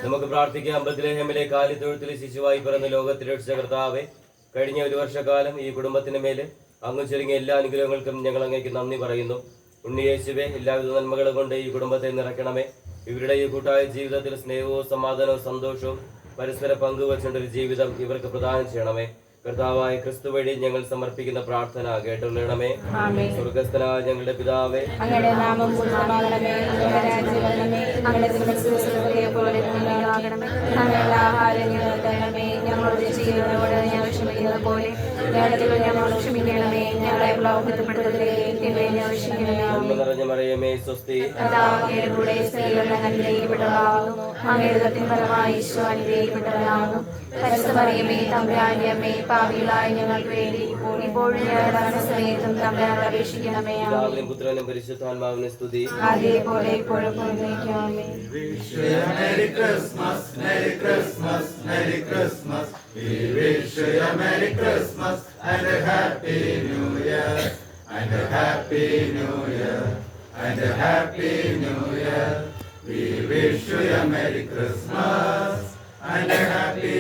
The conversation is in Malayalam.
നമുക്ക് പ്രാർത്ഥിക്കാം. ബത്ലഹേമിലെ കാലിത്തൊഴുത്തിൽ ശിശുവായി പിറന്ന ലോകത്തിലെ കർത്താവേ, കഴിഞ്ഞ ഒരു വർഷക്കാലം ഈ കുടുംബത്തിന് മേലെ അങ്ങ് ചൊരിങ്ങിയ എല്ലാ അനുഗ്രഹങ്ങൾക്കും ഞങ്ങൾ അങ്ങേക്ക് നന്ദി പറയുന്നു. ഉണ്ണിയേശുവേ, എല്ലാവിധ നന്മകളും കൊണ്ട് ഈ കുടുംബത്തെ നിറയ്ക്കണമേ. ഇവരുടെ ഈ കൂട്ടായ ജീവിതത്തിൽ സ്നേഹവും സമാധാനവും സന്തോഷവും പരസ്പരം പങ്കുവച്ചുകൊണ്ടൊരു ജീവിതം ഇവർക്ക് പ്രദാനം ചെയ്യണമേ. കർത്താവായ ക്രിസ്തു വഴി ഞങ്ങൾ സമർപ്പിക്കുന്ന പ്രാർത്ഥന കേട്ടുകൊള്ളണമേ. സ്വർഗസ്ഥനായ ഞങ്ങളുടെ പിതാവേ, അങ്ങയുടെ നാമം പൂജിതമാകണമേ, അങ്ങയുടെ രാജ്യം വരണമേ, അങ്ങയുടെ തിരുമനസ്സുപോലെ ഭൂമിയിലാകണമേ. അങ്ങയുടെ ആഹാരം ഞങ്ങൾക്ക് തരണമേ, ഞങ്ങളോട് ചെയ്യുന്നവരോട് ഞങ്ങൾ ക്ഷമിക്കുന്നത് പോലെ ഞങ്ങളുടെ ഞങ്ങളോട് ക്ഷമിക്കണമേ. ഞങ്ങളെ പ്രലോഭനപ്പെടുത്തരുതേ, തിന്മയെ ഞങ്ങൾ രക്ഷിക്കണമേ. നന്മ നിറഞ്ഞ മറിയമേ, സ്വസ്തി. കർത്താവ് അങ്ങയുടെ കൂടെ സ്ത്രീകൾ അനുഗ്രഹിക്കപ്പെട്ടവളാകുന്നു, അങ്ങയുടെ ഉദരത്തിൻ ഫലമായി ഈശോ അനുഗ്രഹിക്കപ്പെട്ടവനാകുന്നു. പരിശുദ്ധ മറിയമേ, തമ്പുരാന്റെ അമ്മേ, പാപികളായ ഞങ്ങൾക്ക് വേണ്ടി ഇപ്പോഴും ഞങ്ങളുടെ മരണസമയത്തും തമ്പുരാനോട് അപേക്ഷിക്കണമേ. പിതാവിനും പുത്രനും പരിശുദ്ധാത്മാവിനും സ്തുതി. അതേപോലെ ഇപ്പോഴും ആമേൻ. Merry Christmas, Merry Christmas, Merry Christmas. We wish you a Merry Christmas and a Happy New Year, and a Happy New Year, and a Happy New Year. We wish you a Merry Christmas and a Happy